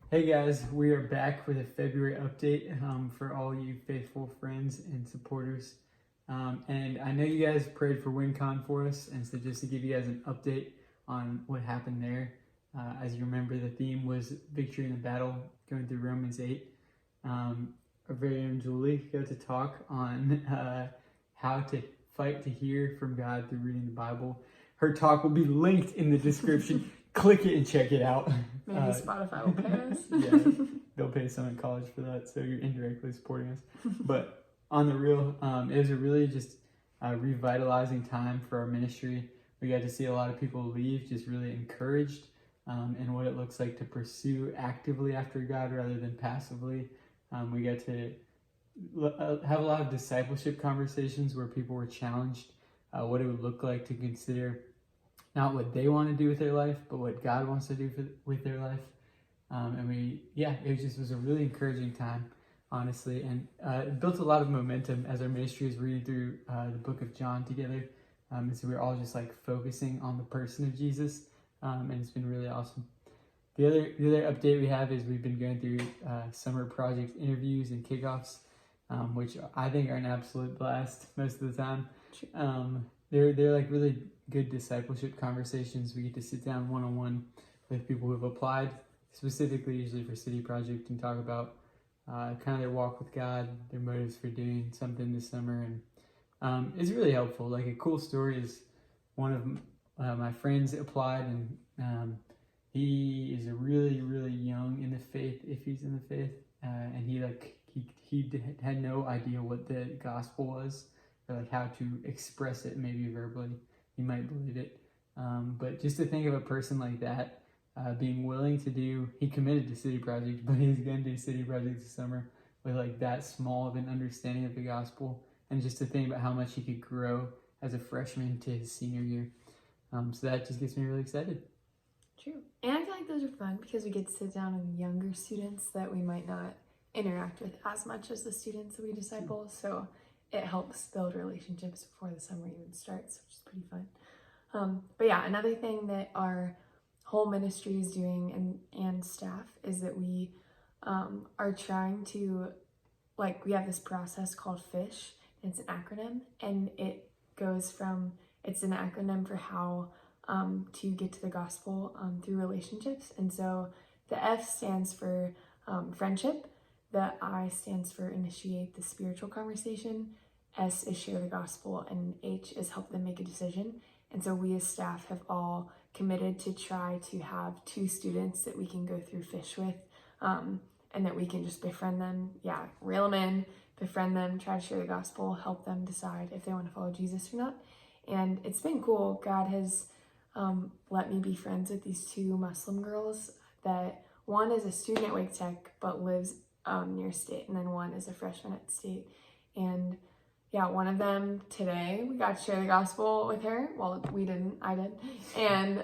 Hey guys, we are back with a February update for all you faithful friends and supporters. And I know you guys prayed for WinCon for us, and so just to give you guys an update on what happened there. As you remember, the theme was victory in the battle, going through Romans 8. Our very own Julie got to talk on how to fight to hear from God through reading the Bible. Her talk will be linked in the description. Click it and check it out. Maybe Spotify will pay us. Yeah, they'll pay some in college for that, so you're indirectly supporting us. But on the real, it was a really just revitalizing time for our ministry. We got to see a lot of people leave just really encouraged in what it looks like to pursue actively after God rather than passively. We got to have a lot of discipleship conversations where people were challenged what it would look like to consider not what they want to do with their life, but what God wants to do with their life. It was a really encouraging time, honestly, and it built a lot of momentum as our ministry is reading through the book of John together. And so we're all just like focusing on the person of Jesus, and it's been really awesome. The other update we have is we've been going through summer project interviews and kickoffs, which I think are an absolute blast most of the time. They're like really good discipleship conversations. We get to sit down one-on-one with people who have applied, specifically usually for City Project, and talk about kind of their walk with God, their motives for doing something this summer. And it's really helpful. Like a cool story is one of my friends applied, and he is a really, really young in the faith, if he's in the faith, and he had no idea what the gospel was, or like how to express it maybe verbally. You might believe it. But just to think of a person like that being willing to do, he committed to City Project, but he's going to do City Project this summer with like that small of an understanding of the gospel, and just to think about how much he could grow as a freshman to his senior year. So that just gets me really excited. True. And I feel like those are fun because we get to sit down with younger students that we might not interact with as much as the students that we disciple. So it helps build relationships before the summer even starts, which is pretty fun. But yeah, another thing that our whole ministry is doing and staff is that we are trying to, like, we have this process called FISH. It's an acronym, and it's an acronym for how to get to the gospel through relationships. And so the F stands for friendship, the I stands for initiate the spiritual conversation, S is share the gospel, and H is help them make a decision. And so we as staff have all committed to try to have 2 students that we can go through FISH with, and that we can just befriend them, reel them in, befriend them, try to share the gospel, help them decide if they want to follow Jesus or not. And it's been cool. God has let me be friends with these 2 Muslim girls, that one is a student at Wake Tech but lives near State, and then one is a freshman at State. And one of them today, we got to share the gospel with her. Well, we didn't, I did. And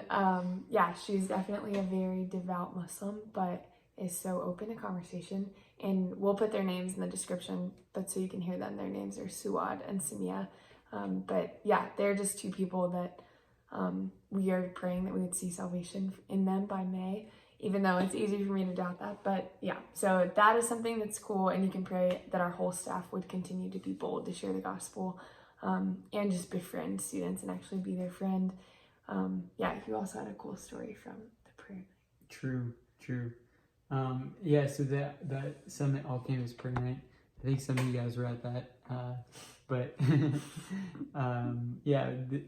she's definitely a very devout Muslim, but is so open to conversation. And we'll put their names in the description, but so you can hear them. Their names are Souad and Samiah. They're just 2 people that we are praying that we would see salvation in them by May, even though it's easy for me to doubt that. But so that is something that's cool, and you can pray that our whole staff would continue to be bold to share the gospel, and just befriend students and actually be their friend. You also had a cool story from the prayer night. True. So that summit all came as prayer night. I think some of you guys were at that. But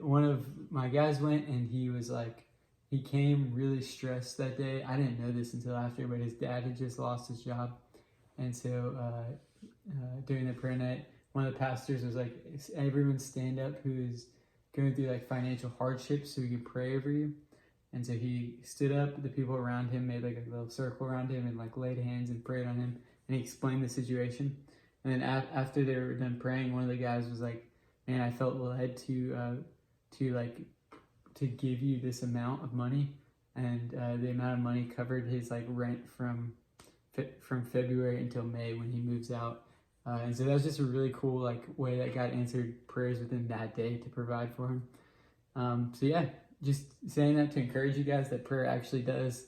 one of my guys went, and he was like, he came really stressed that day. I didn't know this until after, but his dad had just lost his job. And so during the prayer night, one of the pastors was like, everyone stand up who is going through like financial hardships so we can pray over you. And so he stood up, the people around him made like a little circle around him and like laid hands and prayed on him, and he explained the situation. And then after they were done praying, one of the guys was like, man, I felt led to give you this amount of money. And the amount of money covered his like rent from February until May when he moves out. And so that was just a really cool like way that God answered prayers within that day to provide for him. Just saying that to encourage you guys that prayer actually does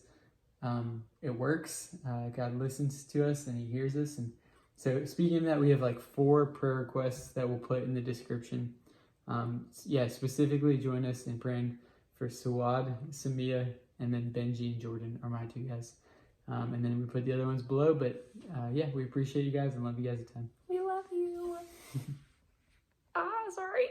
it works. God listens to us and he hears us. And so speaking of that, we have like 4 prayer requests that we'll put in the description. Specifically join us in praying for Souad, Samiah, and then Benjy and Jordan are my 2 guys. And then we put the other ones below. But we appreciate you guys and love you guys a ton. We love you. Sorry.